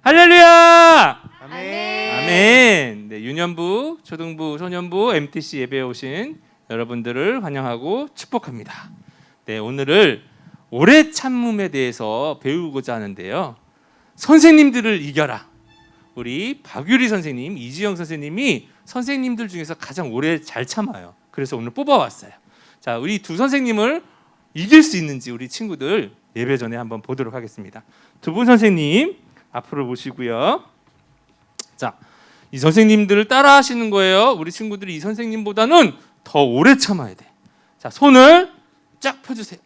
할렐루야! 아멘. 아멘. 네, 유년부, 초등부, 소년부, MTC 예배에 오신 여러분들을 환영하고 축복합니다. 네, 오늘을 오래 참음에 대해서 배우고자 하는데요. 선생님들을 이겨라. 우리 박유리 선생님, 이지영 선생님이 선생님들 중에서 가장 오래 잘 참아요. 그래서 오늘 뽑아왔어요. 자, 우리 두 선생님을 이길 수 있는지 우리 친구들 예배 전에 한번 보도록 하겠습니다. 두 분 선생님 앞으로 모시고요. 자, 이 선생님들을 따라 하시는 거예요. 우리 친구들이 이 선생님보다는 더 오래 참아야 돼. 자, 손을 쫙 펴주세요.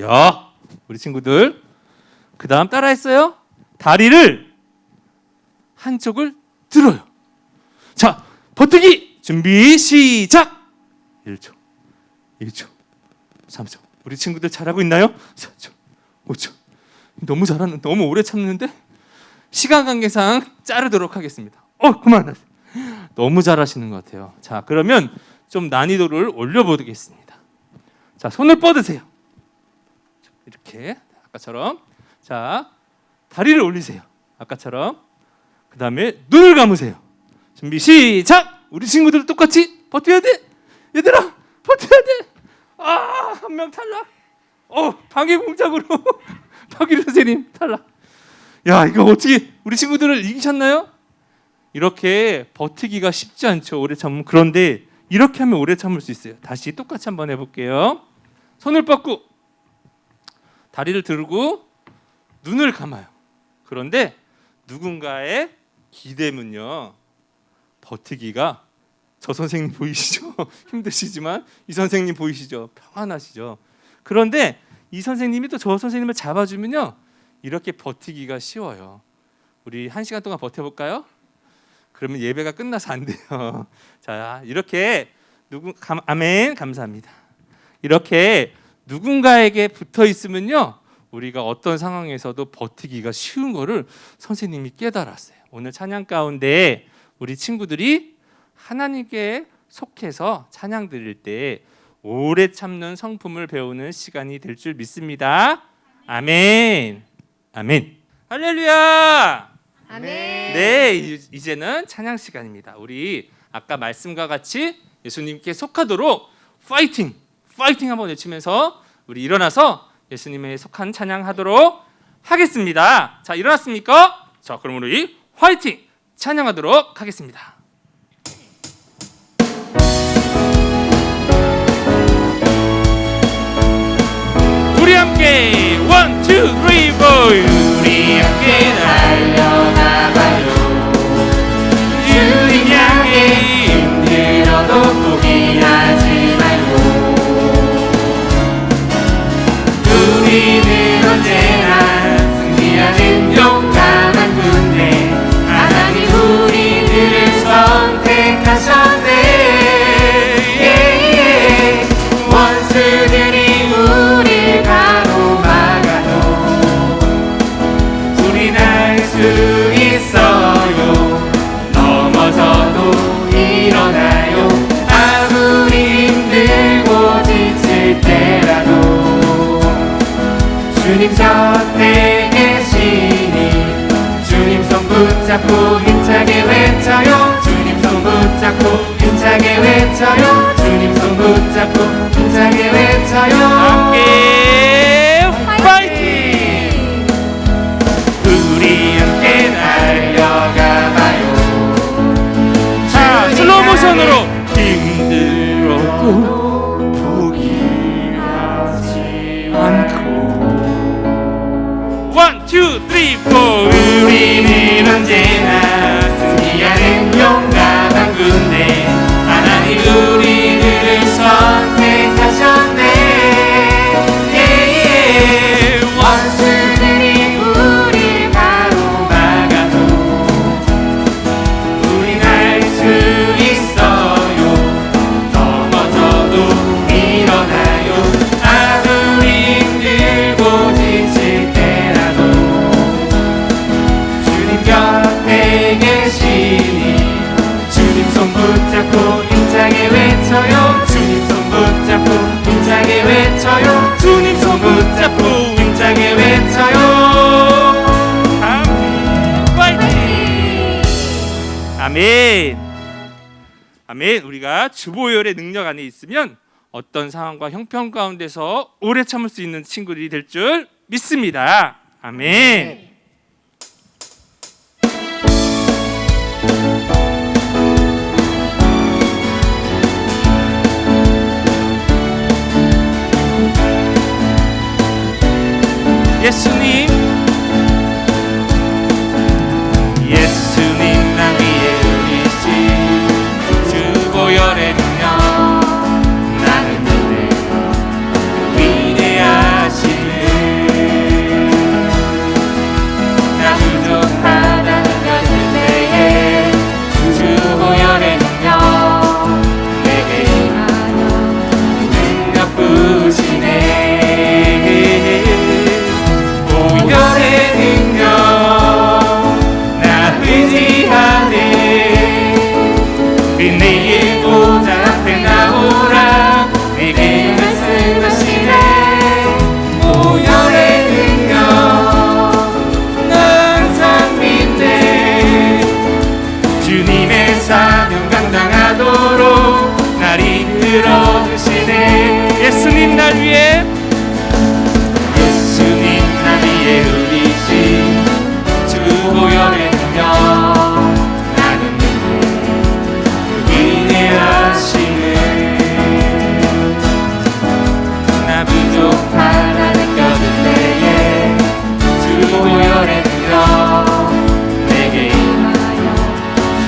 야, 우리 친구들. 그 다음 따라 했어요. 다리를 한쪽을 들어요. 자, 버티기 준비 시작. 1초, 2초, 3초. 우리 친구들 잘하고 있나요? 4초, 5초. 너무 오래 참는데 시간 관계상 자르도록 하겠습니다. 그만하세요. 너무 잘하시는 것 같아요. 자, 그러면 좀 난이도를 올려보겠습니다. 자, 손을 뻗으세요. 이렇게 아까처럼. 자, 다리를 올리세요. 아까처럼. 그 다음에 눈을 감으세요. 준비 시작. 우리 친구들 똑같이 버텨야 돼. 얘들아 버텨야 돼. 한 명 탈락. 방해 공작으로 박유리 선생님 탈락. 야, 이거 어떻게 우리 친구들을 이기셨나요? 이렇게 버티기가 쉽지 않죠. 오래 참으면. 그런데 이렇게 하면 오래 참을 수 있어요. 다시 똑같이 한번 해볼게요. 손을 뻗고 다리를 들고 눈을 감아요. 그런데 누군가의 기대면요, 버티기가, 저 선생님 보이시죠? 힘드시지만 이 선생님 보이시죠? 평안하시죠? 그런데 이 선생님이 또 저 선생님을 잡아주면요, 이렇게 버티기가 쉬워요. 우리 1시간 동안 버텨볼까요? 그러면 예배가 끝나서 안 돼요. 자, 이렇게 아멘, 감사합니다. 이렇게 누군가에게 붙어 있으면요, 우리가 어떤 상황에서도 버티기가 쉬운 거를 선생님이 깨달았어요. 오늘 찬양 가운데 우리 친구들이 하나님께 속해서 찬양 드릴 때 오래 참는 성품을 배우는 시간이 될 줄 믿습니다. 아멘. 아멘. 할렐루야. 아멘. 네, 이제는 찬양 시간입니다. 우리 아까 말씀과 같이 예수님께 속하도록 파이팅! 파이팅 한번 외치면서 우리 일어나서 예수님에 속한 찬양하도록 하겠습니다. 자, 일어났습니까? 자, 그럼 우리 화이팅! 찬양하도록 하겠습니다. 우리 함께 1, 2, 3, 4 우리 함께 달려나가요. 주님 향해 힘들어도 포기하지 말고 우리는 언제나 승리하는 용감한 군대. 하나님 우리들을 선택하셨네. 원수들이 우릴 가로막아도 우린 할 수 있어요. 넘어져도 일어나요. 아무리 힘들고 지칠 때라도 주님 곁에 계시니 주님 손 붙잡고 힘차게 외쳐요. 주님 손 붙잡고 힘차게 외쳐요. 주님 손 붙잡고 힘차게 외쳐요. 함께 파이팅! 우리 함께 달려가봐요. 자, 슬로우 모션으로 힘들어도 포기하지 않고 1, 2, 3, 4 우리는 언제나 승리하는 용감한 군대. 하나님 우리들을 선택하셨네. 원수들이 우릴 가로막아도 우린 할 수 있어요. 넘어져도 일어나요. 아무리 힘들고 지칠 때라도 주님 곁에 계시니 주님 손 붙잡고 힘차게 외쳐요. 주님 손 붙잡고 힘차게 외쳐요. 주님 손 붙잡고 힘차게 외쳐요. 아멘. 아멘. 우리가 주보혈의 능력 안에 있으면 어떤 상황과 형편 가운데서 오래 참을 수 있는 친구들이 될 줄 믿습니다. 아멘. 예수님, 예수님 나 위에 의리신 주보혈의 능력 나를 믿네 위대하시네 나 부족하다는 것을 때에 주보혈의 능력 내게 임하여 능력 부으시네 보혈의 능력 나 의지하네 내의 보좌 앞에 나오라 내게 말씀하시네 보혈의 능력 나 항상 믿네 주님의 사명 감당하도록 날 이끌어 주시네 예수님 날 위해 의리신 주보혈의 능력 나는 믿네 위대하시네 나 부족하다는 것을 때에 주보혈의 능력 내게 임하여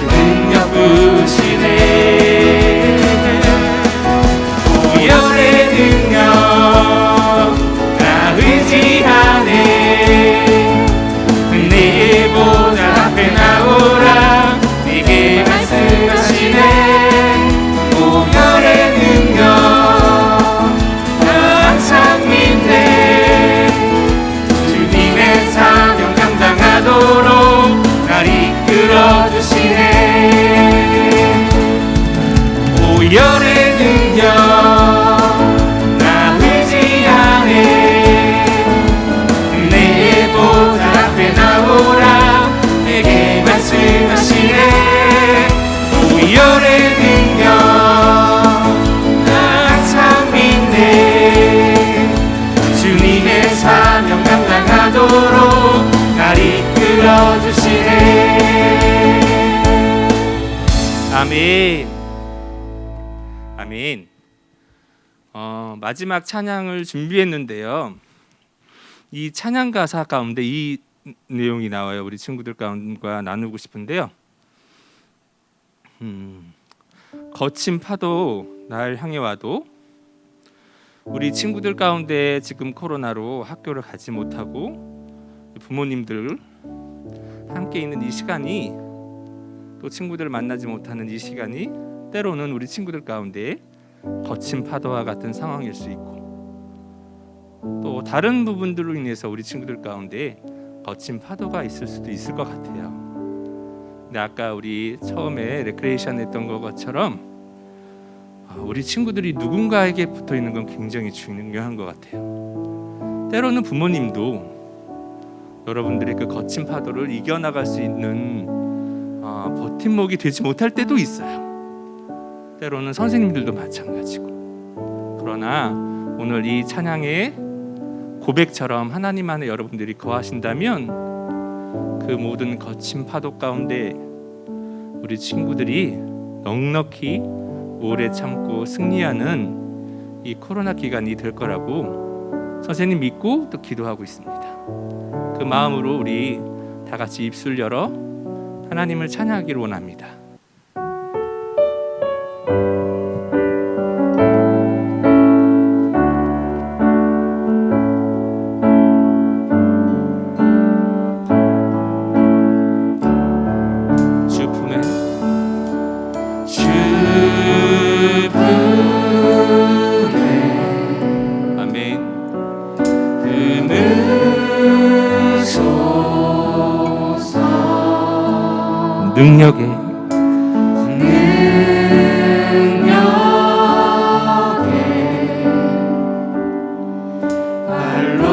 능력 부으시네 보혈의 능력 나 의지하네 내 보좌 앞에 나오라 내게 말씀하시네 보혈의 능력 나 항상 믿네 주님의 사명 감당하도록 날 이끌어 주시네 보혈의 능력 나오라 내게 말씀하시네 보혈의 능력 나 항상 믿네 주님의 사명 감당하도록 날 이끌어 주시네 아멘. 아멘. 마지막 찬양을 준비했는데요 이 찬양 가사 가운데 이 내용이 나와요. 우리 친구들 가운데 나누고 싶은데요. 거친 파도 날 향해 와도 우리 친구들 가운데 지금 코로나로 학교를 가지 못하고 부모님들 함께 있는 이 시간이 또 친구들을 만나지 못하는 이 시간이 때로는 우리 친구들 가운데 거친 파도와 같은 상황일 수 있고 또 다른 부분들로 인해서 우리 친구들 가운데 거친 파도가 있을 수도 있을 것 같아요. 근데 아까 우리 처음에 레크레이션 했던 것처럼 우리 친구들이 누군가에게 붙어 있는 건 굉장히 중요한 것 같아요. 때로는 부모님도 여러분들의 그 거친 파도를 이겨나갈 수 있는 버팀목이 되지 못할 때도 있어요. 때로는 선생님들도 마찬가지고. 그러나 오늘 이 찬양의 고백처럼 하나님 안에 여러분들이 거하신다면 그 모든 거친 파도 가운데 우리 친구들이 넉넉히 오래 참고 승리하는 이 코로나 기간이 될 거라고 선생님 믿고 또 기도하고 있습니다. 그 마음으로 우리 다 같이 입술 열어 하나님을 찬양하기를 원합니다. 능력에 발로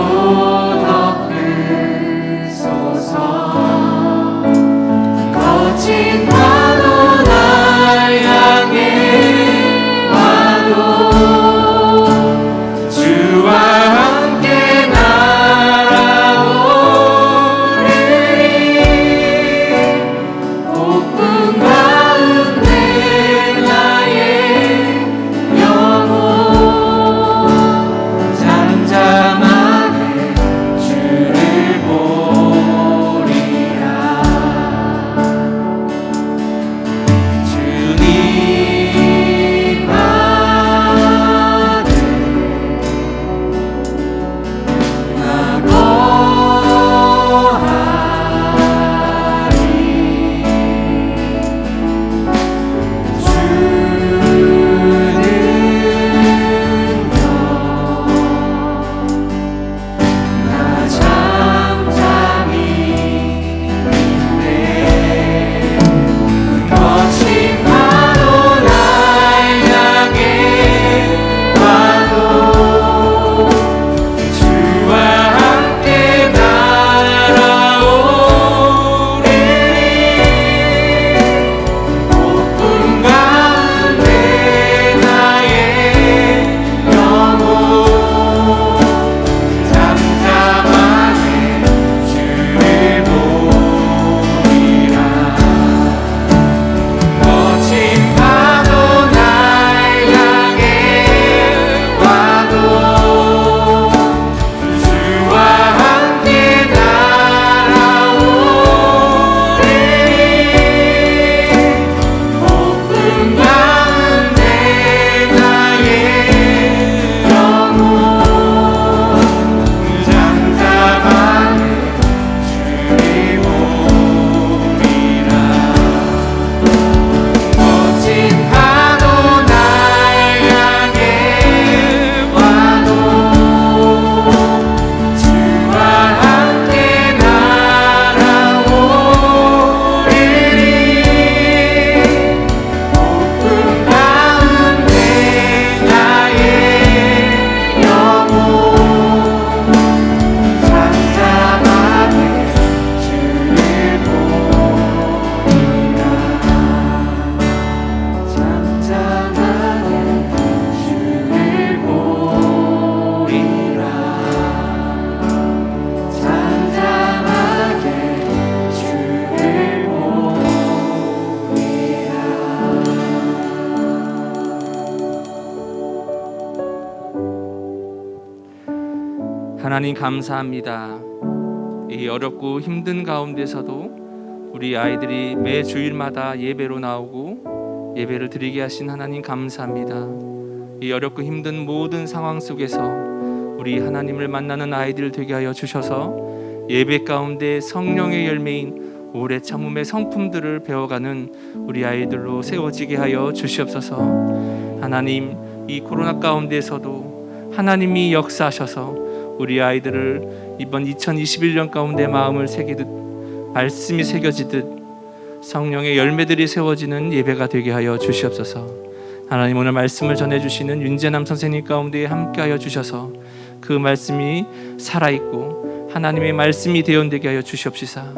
덮으소서 거친 파도 하나님 감사합니다. 이 어렵고 힘든 가운데서도 우리 아이들이 매 주일마다 예배로 나오고 예배를 드리게 하신 하나님 감사합니다. 이 어렵고 힘든 모든 상황 속에서 우리 하나님을 만나는 아이들 되게 하여 주셔서 예배 가운데 성령의 열매인 오래 참음의 성품들을 배워가는 우리 아이들로 세워지게 하여 주시옵소서. 하나님, 이 코로나 가운데서도 하나님이 역사하셔서 우리 아이들을 이번 2021년 가운데 마음을 새기듯 말씀이 새겨지듯 성령의 열매들이 세워지는 예배가 되게 하여 주시옵소서. 하나님, 오늘 말씀을 전해주시는 윤재남 선생님 가운데 함께하여 주셔서 그 말씀이 살아있고 하나님의 말씀이 대언되게 하여 주시옵시사.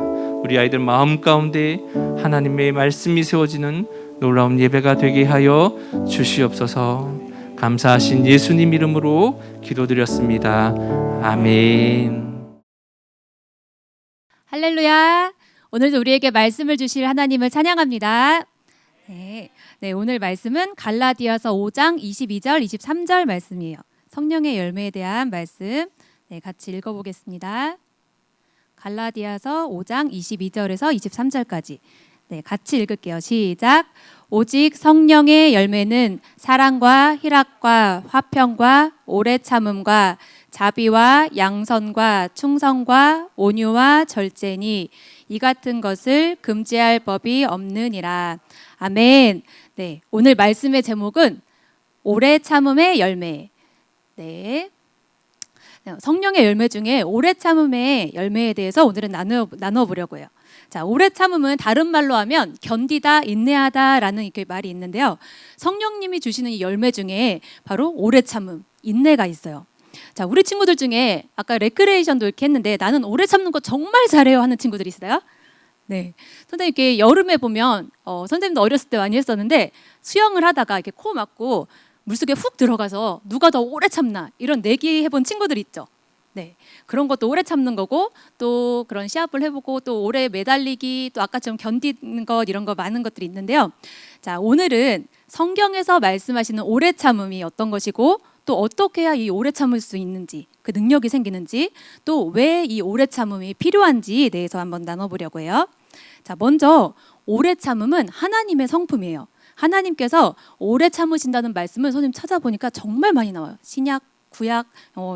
우리 아이들 마음 가운데 하나님의 말씀이 세워지는 놀라운 예배가 되게 하여 주시옵소서. 감사하신 예수님 이름으로 기도드렸습니다. 아멘. 할렐루야. 오늘도 우리에게 말씀을 주실 하나님을 찬양합니다. 네, 오늘 말씀은 갈라디아서 5장 22절 23절 말씀이에요. 성령의 열매에 대한 말씀 같이 읽어보겠습니다. 갈라디아서 5장 22절에서 23절까지 같이 읽을게요. 시작. 오직 성령의 열매는 사랑과 희락과 화평과 오래 참음과 자비와 양선과 충성과 온유와 절제니 이 같은 것을 금지할 법이 없느니라. 아멘. 네, 오늘 말씀의 제목은 오래 참음의 열매. 네. 성령의 열매 중에 오래 참음의 열매에 대해서 오늘은 나누어 보려고 해요. 자, 오래 참음은 다른 말로 하면 견디다, 인내하다라는 이렇게 말이 있는데요. 성령님이 주시는 이 열매 중에 바로 오래 참음, 인내가 있어요. 자, 우리 친구들 중에 아까 레크레이션도 이렇게 했는데 나는 오래 참는 거 정말 잘해요 하는 친구들 있어요? 네. 선생님 이렇게 여름에 보면 선생님도 어렸을 때 많이 했었는데 수영을 하다가 이렇게 코 막고 물속에 훅 들어가서 누가 더 오래 참나 이런 내기 해본 친구들 있죠. 네, 그런 것도 오래 참는 거고 또 그런 시합을 해보고 또 오래 매달리기 또 아까처럼 견디는 것 이런 거 많은 것들이 있는데요. 자, 오늘은 성경에서 말씀하시는 오래 참음이 어떤 것이고 또 어떻게 해야 이 오래 참을 수 있는지 그 능력이 생기는지 또 왜 이 오래 참음이 필요한지에 대해서 한번 나눠보려고 해요. 자, 먼저 오래 참음은 하나님의 성품이에요. 하나님께서 오래 참으신다는 말씀을 선생님 찾아보니까 정말 많이 나와요. 신약, 구약,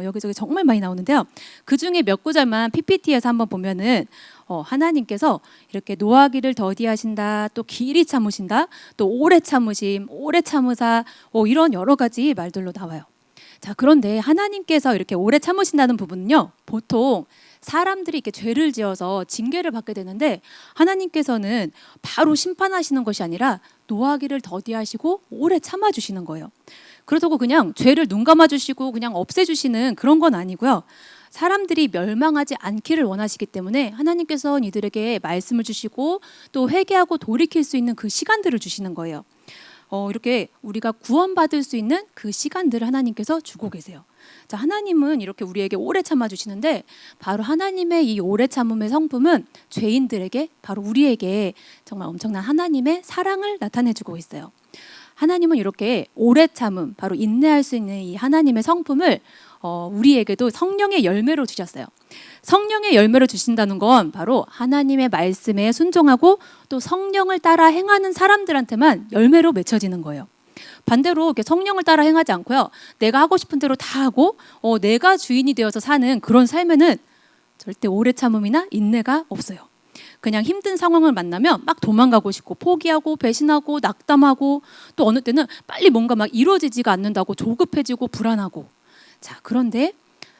여기저기 정말 많이 나오는데요. 그 중에 몇 구절만 PPT에서 한번 보면은 하나님께서 이렇게 노하기를 더디하신다, 또 길이 참으신다, 또 오래 참으심, 오래 참으사 이런 여러 가지 말들로 나와요. 자, 그런데 하나님께서 이렇게 오래 참으신다는 부분은요, 보통 사람들이 이렇게 죄를 지어서 징계를 받게 되는데 하나님께서는 바로 심판하시는 것이 아니라 노하기를 더디하시고 오래 참아주시는 거예요. 그렇다고 그냥 죄를 눈 감아주시고 그냥 없애주시는 그런 건 아니고요. 사람들이 멸망하지 않기를 원하시기 때문에 하나님께서 이들에게 말씀을 주시고 또 회개하고 돌이킬 수 있는 그 시간들을 주시는 거예요. 이렇게 우리가 구원받을 수 있는 그 시간들을 하나님께서 주고 계세요. 자, 하나님은 이렇게 우리에게 오래 참아주시는데 바로 하나님의 이 오래 참음의 성품은 죄인들에게 바로 우리에게 정말 엄청난 하나님의 사랑을 나타내주고 있어요. 하나님은 이렇게 오래 참음, 바로 인내할 수 있는 이 하나님의 성품을 우리에게도 성령의 열매로 주셨어요. 성령의 열매로 주신다는 건 바로 하나님의 말씀에 순종하고 또 성령을 따라 행하는 사람들한테만 열매로 맺혀지는 거예요. 반대로 이렇게 성령을 따라 행하지 않고요, 내가 하고 싶은 대로 다 하고 내가 주인이 되어서 사는 그런 삶에는 절대 오래 참음이나 인내가 없어요. 그냥 힘든 상황을 만나면 막 도망가고 싶고 포기하고 배신하고 낙담하고 또 어느 때는 빨리 뭔가 막 이루어지지가 않는다고 조급해지고 불안하고. 자, 그런데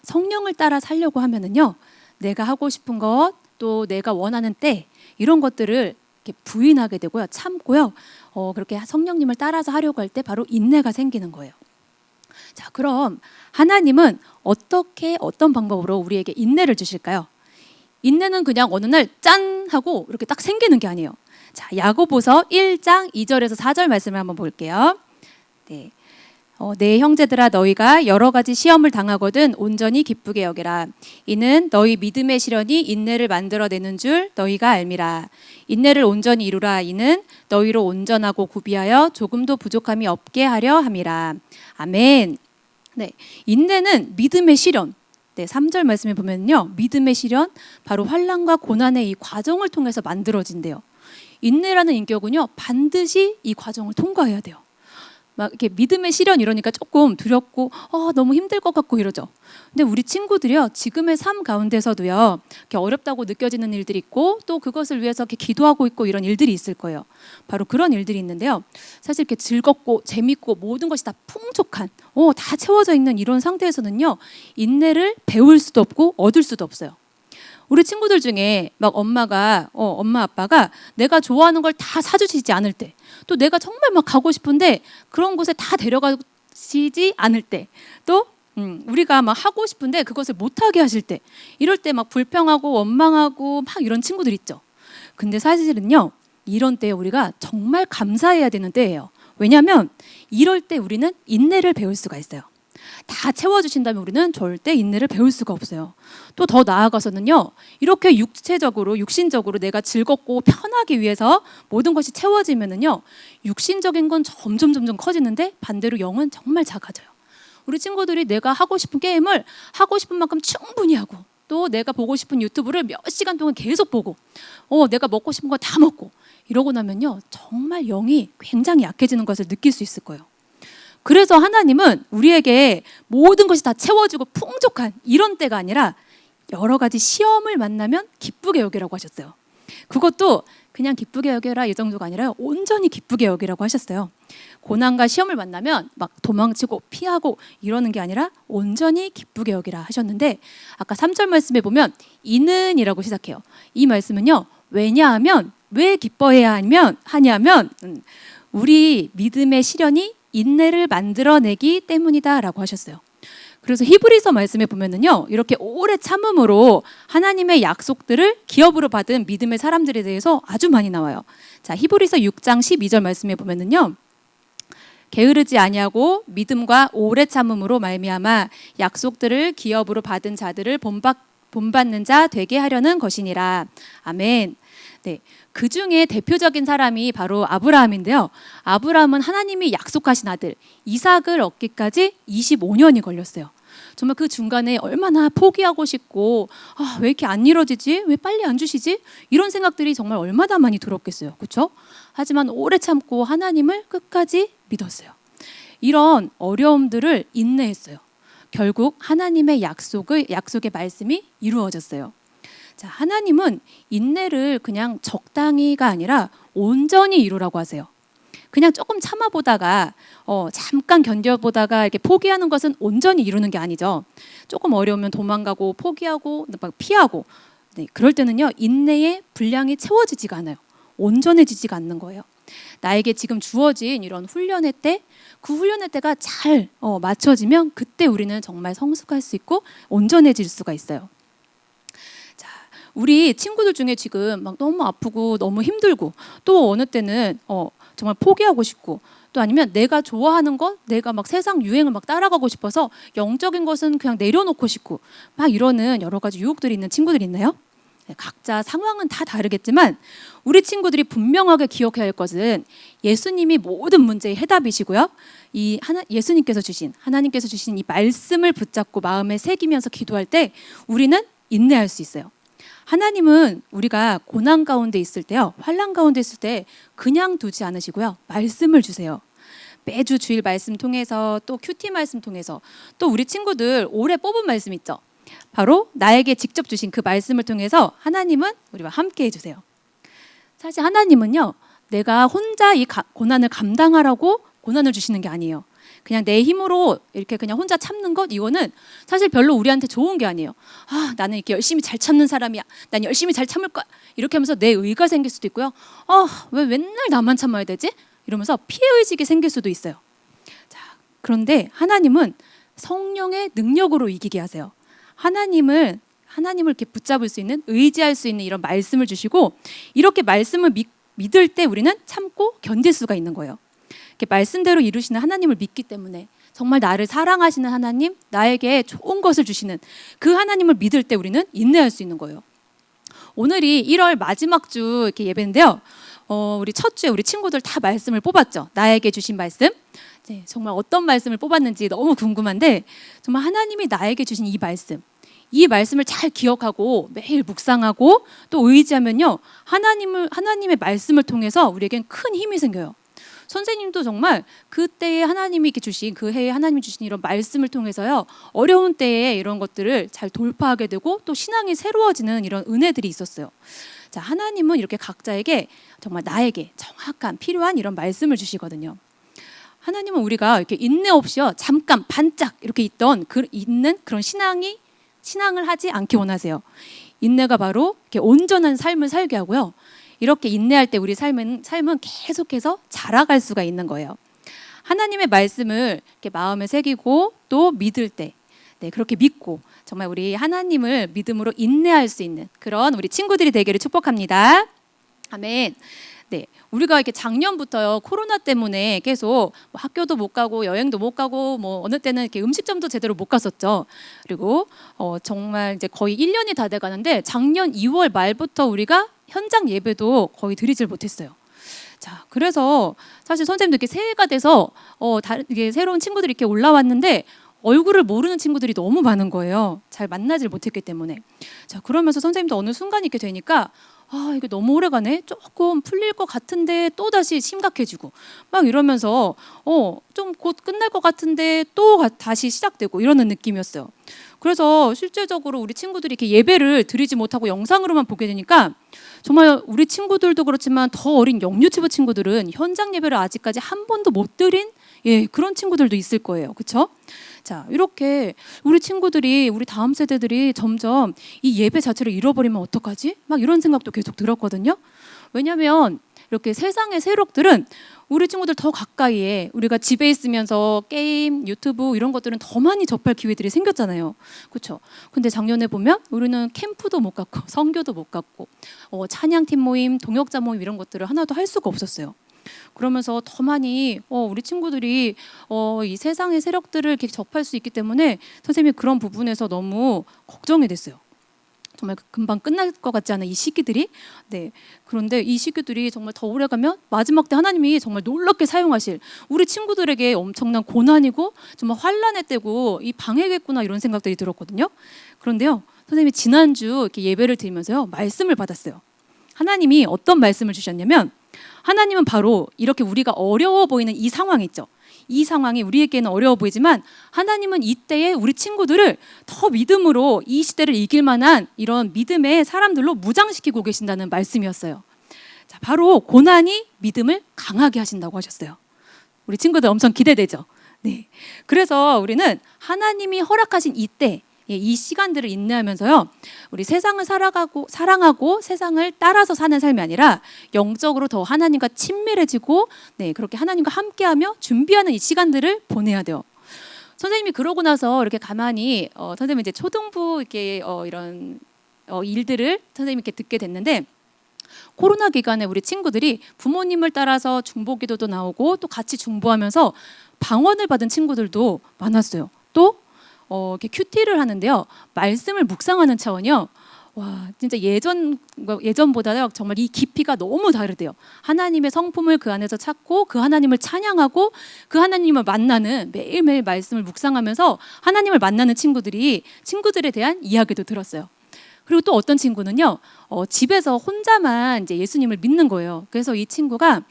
성령을 따라 살려고 하면은요, 내가 하고 싶은 것 또 내가 원하는 때 이런 것들을 이렇게 부인하게 되고요, 참고요. 그렇게 성령님을 따라서 하려고 할 때 바로 인내가 생기는 거예요. 자, 그럼 하나님은 어떤 방법으로 우리에게 인내를 주실까요? 인내는 그냥 어느 날 짠 하고 이렇게 딱 생기는 게 아니에요. 자, 야고보서 1장 2절에서 4절 말씀을 한번 볼게요. 네. 내 형제들아, 너희가 여러 가지 시험을 당하거든 온전히 기쁘게 여기라. 이는 너희 믿음의 시련이 인내를 만들어내는 줄 너희가 알미라. 인내를 온전히 이루라. 이는 너희로 온전하고 구비하여 조금도 부족함이 없게 하려 함이라. 아멘. 네, 인내는 믿음의 시련, 네, 3절 말씀에 보면요. 믿음의 시련, 바로 환난과 고난의 이 과정을 통해서 만들어진대요. 인내라는 인격은요. 반드시 이 과정을 통과해야 돼요. 막 이렇게 믿음의 시련 이러니까 조금 두렵고 너무 힘들 것 같고 이러죠. 근데 우리 친구들이요. 지금의 삶 가운데서도요. 이렇게 어렵다고 느껴지는 일들이 있고 또 그것을 위해서 이렇게 기도하고 있고 이런 일들이 있을 거예요. 바로 그런 일들이 있는데요. 사실 이렇게 즐겁고 재밌고 모든 것이 다 풍족한 다 채워져 있는 이런 상태에서는요. 인내를 배울 수도 없고 얻을 수도 없어요. 우리 친구들 중에 막 엄마 아빠가 내가 좋아하는 걸 다 사주시지 않을 때, 또 내가 정말 막 가고 싶은데 그런 곳에 다 데려가시지 않을 때, 또 우리가 막 하고 싶은데 그것을 못하게 하실 때, 이럴 때 막 불평하고 원망하고 막 이런 친구들 있죠. 근데 사실은요, 이런 때에 우리가 정말 감사해야 되는 때예요. 왜냐하면 이럴 때 우리는 인내를 배울 수가 있어요. 다 채워주신다면 우리는 절대 인내를 배울 수가 없어요. 또 더 나아가서는요. 이렇게 육신적으로 내가 즐겁고 편하기 위해서 모든 것이 채워지면은요. 육신적인 건 점점 커지는데 반대로 영은 정말 작아져요. 우리 친구들이 내가 하고 싶은 게임을 하고 싶은 만큼 충분히 하고 또 내가 보고 싶은 유튜브를 몇 시간 동안 계속 보고 내가 먹고 싶은 거 다 먹고 이러고 나면요. 정말 영이 굉장히 약해지는 것을 느낄 수 있을 거예요. 그래서 하나님은 우리에게 모든 것이 다 채워지고 풍족한 이런 때가 아니라 여러 가지 시험을 만나면 기쁘게 여기라고 하셨어요. 그것도 그냥 기쁘게 여겨라 이 정도가 아니라 온전히 기쁘게 여기라고 하셨어요. 고난과 시험을 만나면 막 도망치고 피하고 이러는 게 아니라 온전히 기쁘게 여기라 하셨는데 아까 3절 말씀에 보면 이는이라고 시작해요. 이 말씀은요. 왜냐하면 왜 기뻐해야 하냐면 우리 믿음의 시련이 인내를 만들어내기 때문이다라고 하셨어요. 그래서 히브리서 말씀에 보면은요. 이렇게 오래 참음으로 하나님의 약속들을 기업으로 받은 믿음의 사람들에 대해서 아주 많이 나와요. 자, 히브리서 6장 12절 말씀에 보면은요. 게으르지 아니하고 믿음과 오래 참음으로 말미암아 약속들을 기업으로 받은 자들을 본받는 자 되게 하려는 것이니라. 아멘. 네, 그 중에 대표적인 사람이 바로 아브라함인데요. 아브라함은 하나님이 약속하신 아들 이삭을 얻기까지 25년이 걸렸어요. 정말 그 중간에 얼마나 포기하고 싶고 왜 이렇게 안 이루어지지? 왜 빨리 안 주시지? 이런 생각들이 정말 얼마나 많이 들었겠어요. 그렇죠? 하지만 오래 참고 하나님을 끝까지 믿었어요. 이런 어려움들을 인내했어요. 결국 하나님의 약속의 말씀이 이루어졌어요. 자, 하나님은 인내를 그냥 적당히가 아니라 온전히 이루라고 하세요. 그냥 조금 참아보다가 잠깐 견뎌보다가 이렇게 포기하는 것은 온전히 이루는 게 아니죠. 조금 어려우면 도망가고 포기하고 막 피하고 네, 그럴 때는요 인내의 분량이 채워지지가 않아요. 온전해지지가 않는 거예요. 나에게 지금 주어진 이런 훈련의 때, 그 훈련의 때가 잘 맞춰지면 그때 우리는 정말 성숙할 수 있고 온전해질 수가 있어요. 우리 친구들 중에 지금 막 너무 아프고 너무 힘들고 또 어느 때는 정말 포기하고 싶고 또 아니면 내가 좋아하는 것, 내가 막 세상 유행을 막 따라가고 싶어서 영적인 것은 그냥 내려놓고 싶고 막 이러는 여러 가지 유혹들이 있는 친구들이 있나요? 네, 각자 상황은 다 다르겠지만 우리 친구들이 분명하게 기억해야 할 것은 예수님이 모든 문제의 해답이시고요. 하나님께서 주신 이 말씀을 붙잡고 마음에 새기면서 기도할 때 우리는 인내할 수 있어요. 하나님은 우리가 고난 가운데 있을 때요, 환난 가운데 있을 때 그냥 두지 않으시고요, 말씀을 주세요. 매주 주일 말씀 통해서 또 큐티 말씀 통해서 또 우리 친구들 올해 뽑은 말씀 있죠. 바로 나에게 직접 주신 그 말씀을 통해서 하나님은 우리와 함께 해주세요. 사실 하나님은요, 내가 혼자 이 고난을 감당하라고 고난을 주시는 게 아니에요. 그냥 내 힘으로 이렇게 그냥 혼자 참는 것, 이거는 사실 별로 우리한테 좋은 게 아니에요. 나는 이렇게 열심히 잘 참는 사람이야. 난 열심히 잘 참을 거야. 이렇게 하면서 내 의가 생길 수도 있고요. 왜 맨날 나만 참아야 되지? 이러면서 피해의식이 생길 수도 있어요. 자, 그런데 하나님은 성령의 능력으로 이기게 하세요. 하나님을 이렇게 붙잡을 수 있는, 의지할 수 있는 이런 말씀을 주시고 이렇게 말씀을 믿을 때 우리는 참고 견딜 수가 있는 거예요. 이렇게 말씀대로 이루시는 하나님을 믿기 때문에 정말 나를 사랑하시는 하나님, 나에게 좋은 것을 주시는 그 하나님을 믿을 때 우리는 인내할 수 있는 거예요. 오늘이 1월 마지막 주 이렇게 예배인데요. 우리 첫 주에 우리 친구들 다 말씀을 뽑았죠. 나에게 주신 말씀. 네, 정말 어떤 말씀을 뽑았는지 너무 궁금한데 정말 하나님이 나에게 주신 이 말씀을 잘 기억하고 매일 묵상하고 또 의지하면요, 하나님의 말씀을 통해서 우리에겐 큰 힘이 생겨요. 선생님도 정말 그때에 하나님이 이렇게 주신 그 해에 하나님이 주신 이런 말씀을 통해서요, 어려운 때에 이런 것들을 잘 돌파하게 되고 또 신앙이 새로워지는 이런 은혜들이 있었어요. 자, 하나님은 이렇게 각자에게 정말 나에게 정확한 필요한 이런 말씀을 주시거든요. 하나님은 우리가 이렇게 인내 없이요 잠깐 반짝 이렇게 있는 그런 신앙을 하지 않게 원하세요. 인내가 바로 이렇게 온전한 삶을 살게 하고요. 이렇게 인내할 때 우리 삶은 계속해서 자라갈 수가 있는 거예요. 하나님의 말씀을 이렇게 마음에 새기고 또 믿을 때, 네, 그렇게 믿고 정말 우리 하나님을 믿음으로 인내할 수 있는 그런 우리 친구들이 되기를 축복합니다. 아멘. 네, 우리가 이렇게 작년부터요 코로나 때문에 계속 뭐 학교도 못 가고 여행도 못 가고 뭐 어느 때는 이렇게 음식점도 제대로 못 갔었죠. 그리고 정말 이제 거의 1년이 다 돼가는데 작년 2월 말부터 우리가 현장 예배도 거의 드리질 못했어요. 자, 그래서 사실 선생님도 이렇게 새해가 돼서 이게 새로운 친구들이 이렇게 올라왔는데 얼굴을 모르는 친구들이 너무 많은 거예요. 잘 만나질 못했기 때문에. 자, 그러면서 선생님도 어느 순간 이렇게 되니까 이게 너무 오래가네. 조금 풀릴 것 같은데 또 다시 심각해지고 막 이러면서 좀 곧 끝날 것 같은데 또 다시 시작되고 이러는 느낌이었어요. 그래서 실제적으로 우리 친구들이 이렇게 예배를 드리지 못하고 영상으로만 보게 되니까 정말 우리 친구들도 그렇지만 더 어린 영유치부 친구들은 현장 예배를 아직까지 한 번도 못 드린 그런 친구들도 있을 거예요. 그렇죠? 자, 이렇게 우리 다음 세대들이 점점 이 예배 자체를 잃어버리면 어떡하지? 막 이런 생각도 계속 들었거든요. 왜냐하면 이렇게 세상의 세력들은 우리 친구들 더 가까이에 우리가 집에 있으면서 게임, 유튜브 이런 것들은 더 많이 접할 기회들이 생겼잖아요. 그렇죠? 근데 작년에 보면 우리는 캠프도 못 갔고 선교도 못 갔고 찬양팀 모임, 동역자 모임 이런 것들을 하나도 할 수가 없었어요. 그러면서 더 많이 우리 친구들이 이 세상의 세력들을 이렇게 접할 수 있기 때문에 선생님이 그런 부분에서 너무 걱정이 됐어요. 정말 금방 끝날 것 같지 않아 이 시기들이. 네. 그런데 이 시기들이 정말 더 오래가면 마지막 때 하나님이 정말 놀랍게 사용하실 우리 친구들에게 엄청난 고난이고 정말 환난의 때고 이 방해겠구나 이런 생각들이 들었거든요. 그런데요, 선생님이 지난주 이렇게 예배를 드리면서요 말씀을 받았어요. 하나님이 어떤 말씀을 주셨냐면, 하나님은 바로 이렇게 우리가 어려워 보이는 이 상황 있죠. 이 상황이 우리에게는 어려워 보이지만 하나님은 이때에 우리 친구들을 더 믿음으로 이 시대를 이길 만한 이런 믿음의 사람들로 무장시키고 계신다는 말씀이었어요. 자, 바로 고난이 믿음을 강하게 하신다고 하셨어요. 우리 친구들 엄청 기대되죠? 네. 그래서 우리는 하나님이 허락하신 이때 이 시간들을 인내하면서요, 우리 세상을 사랑하고 세상을 따라서 사는 삶이 아니라 영적으로 더 하나님과 친밀해지고, 네, 그렇게 하나님과 함께하며 준비하는 이 시간들을 보내야 돼요. 선생님이 그러고 나서 이렇게 가만히 선생님은 이제 초등부 이렇게 이런 일들을 선생님이 이렇게 듣게 됐는데, 코로나 기간에 우리 친구들이 부모님을 따라서 중보기도도 나오고 또 같이 중보하면서 방언을 받은 친구들도 많았어요. 또 이렇게 큐티를 하는데요, 말씀을 묵상하는 차원이요, 와, 진짜 예전보다요 정말 이 깊이가 너무 다르대요. 하나님의 성품을 그 안에서 찾고 그 하나님을 찬양하고 그 하나님을 만나는, 매일매일 말씀을 묵상하면서 하나님을 만나는 친구들에 대한 이야기도 들었어요. 그리고 또 어떤 친구는요, 집에서 혼자만 이제 예수님을 믿는 거예요. 그래서 이 친구가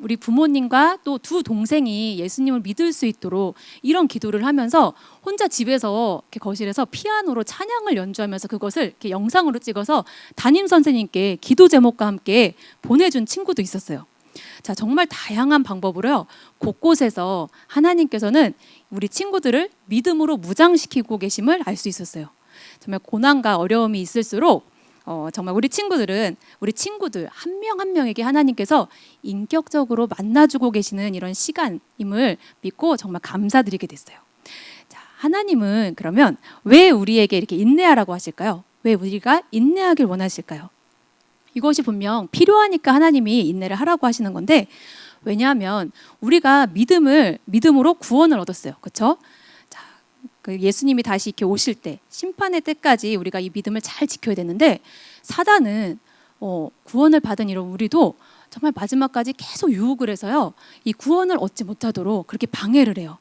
우리 부모님과 또 두 동생이 예수님을 믿을 수 있도록 이런 기도를 하면서 혼자 집에서 이렇게 거실에서 피아노로 찬양을 연주하면서 그것을 이렇게 영상으로 찍어서 담임 선생님께 기도 제목과 함께 보내준 친구도 있었어요. 자, 정말 다양한 방법으로요, 곳곳에서 하나님께서는 우리 친구들을 믿음으로 무장시키고 계심을 알 수 있었어요. 정말 고난과 어려움이 있을수록 정말 우리 친구들 한 명 한 명에게 하나님께서 인격적으로 만나주고 계시는 이런 시간임을 믿고 정말 감사드리게 됐어요. 자, 하나님은 그러면 왜 우리에게 이렇게 인내하라고 하실까요? 왜 우리가 인내하길 원하실까요? 이것이 분명 필요하니까 하나님이 인내를 하라고 하시는 건데, 왜냐하면 우리가 믿음으로 구원을 얻었어요. 그렇죠? 예수님이 다시 이렇게 오실 때, 심판의 때까지 우리가 이 믿음을 잘 지켜야 되는데, 사단은 구원을 받은 이런 우리도 정말 마지막까지 계속 유혹을 해서요. 이 구원을 얻지 못하도록 그렇게 방해를 해요.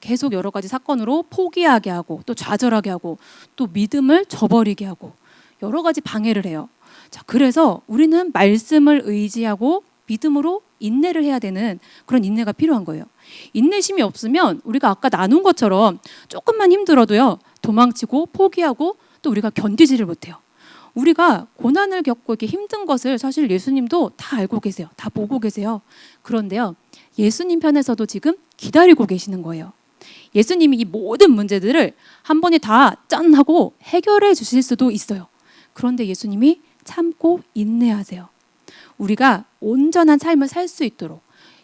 계속 여러 가지 사건으로 포기하게 하고 또 좌절하게 하고 또 믿음을 저버리게 하고 여러 가지 방해를 해요. 자, 그래서 우리는 말씀을 의지하고 믿음으로 인내를 해야 되는 그런 인내가 필요한 거예요. 인내심이 없으면 우리가 아까 나눈 것처럼 조금만 힘들어도요. 도망치고 포기하고 또 우리가 견디지를 못해요. 우리가 고난을 겪고 이렇게 힘든 것을 사실 예수님도 다 알고 계세요. 다 보고 계세요. 그런데요. 예수님 편에서도 지금 기다리고 계시는 거예요. 예수님이 이 모든 문제들을 한 번에 다 짠 하고 해결해 주실 수도 있어요. 그런데 예수님이 참고 인내하세요. 우리가 온전한 삶을 살 수 있도록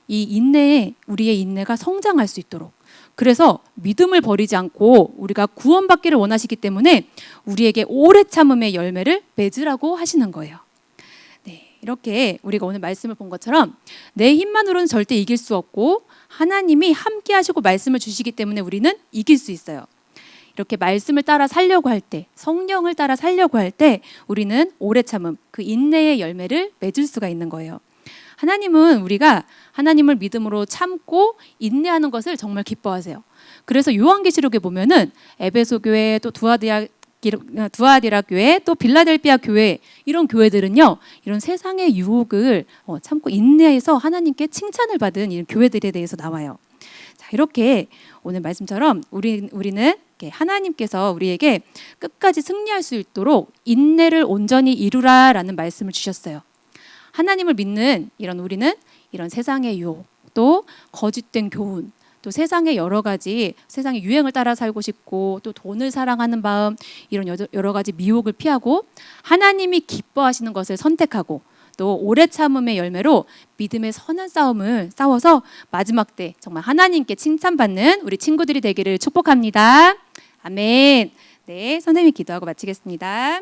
이 인내에 우리의 인내가 성장할 수 있도록 그래서 믿음을 버리지 않고 우리가 구원받기를 원하시기 때문에 우리에게 오래 참음의 열매를 맺으라고 하시는 거예요. 네, 이렇게 우리가 오늘 말씀을 본 것처럼 내 힘만으로는 절대 이길 수 없고 하나님이 함께 하시고 말씀을 주시기 때문에 우리는 이길 수 있어요. 이렇게 말씀을 따라 살려고 할 때, 성령을 따라 살려고 할 때 우리는 오래 참음, 그 인내의 열매를 맺을 수가 있는 거예요. 하나님은 우리가 하나님을 믿음으로 참고 인내하는 것을 정말 기뻐하세요. 그래서 요한계시록에 보면은 에베소 교회 또 두아디라 교회 또 빌라델피아 교회 이런 교회들은요 이런 세상의 유혹을 참고 인내해서 하나님께 칭찬을 받은 이런 교회들에 대해서 나와요. 자, 이렇게 오늘 말씀처럼 우리는 하나님께서 우리에게 끝까지 승리할 수 있도록 인내를 온전히 이루라라는 말씀을 주셨어요. 하나님을 믿는 우리는 이런 세상의 유혹, 또 거짓된 교훈, 또 세상의 여러 가지 세상의 유행을 따라 살고 싶고 또 돈을 사랑하는 마음 이런 여러 가지 미혹을 피하고 하나님이 기뻐하시는 것을 선택하고 또 오래 참음의 열매로 믿음의 선한 싸움을 싸워서 마지막 때 정말 하나님께 칭찬받는 우리 친구들이 되기를 축복합니다. 아멘. 네, 선생님이 기도하고 마치겠습니다.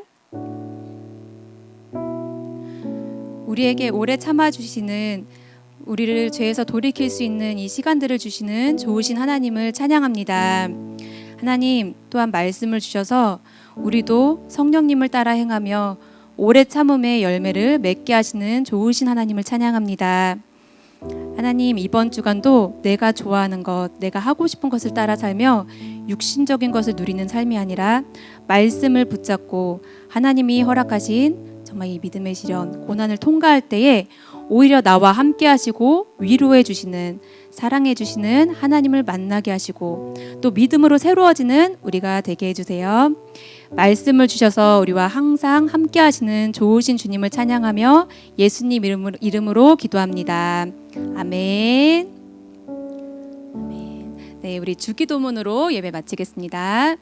우리에게 오래 참아주시는 우리를 죄에서 돌이킬 수 있는 이 시간들을 주시는 좋으신 하나님을 찬양합니다. 하나님 또한 말씀을 주셔서 우리도 성령님을 따라 행하며 오래 참음의 열매를 맺게 하시는 좋으신 하나님을 찬양합니다. 하나님 이번 주간도 내가 좋아하는 것, 내가 하고 싶은 것을 따라 살며 육신적인 것을 누리는 삶이 아니라 말씀을 붙잡고 하나님이 허락하신 정말 이 믿음의 시련, 고난을 통과할 때에 오히려 나와 함께 하시고 위로해 주시는, 사랑해 주시는 하나님을 만나게 하시고 또 믿음으로 새로워지는 우리가 되게 해주세요. 말씀을 주셔서 우리와 항상 함께 하시는 좋으신 주님을 찬양하며 예수님 이름으로 기도합니다. 아멘. 아멘. 네, 우리 주기도문으로 예배 마치겠습니다.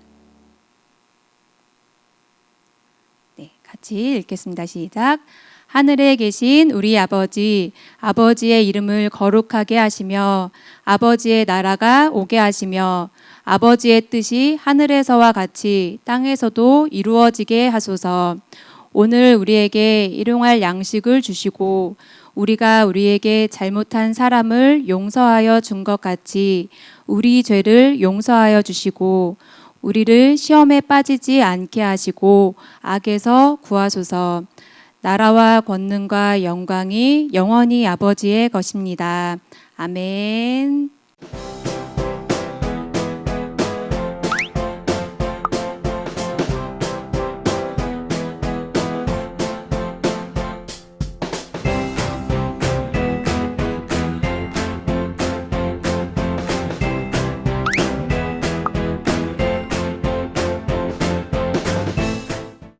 네, 같이 읽겠습니다. 시작. 하늘에 계신 우리 아버지, 아버지의 이름을 거룩하게 하시며 아버지의 나라가 오게 하시며 아버지의 뜻이 하늘에서와 같이 땅에서도 이루어지게 하소서. 오늘 우리에게 일용할 양식을 주시고 우리가 우리에게 잘못한 사람을 용서하여 준 것 같이 우리 죄를 용서하여 주시고 우리를 시험에 빠지지 않게 하시고 악에서 구하소서. 나라와 권능과 영광이 영원히 아버지의 것입니다. 아멘.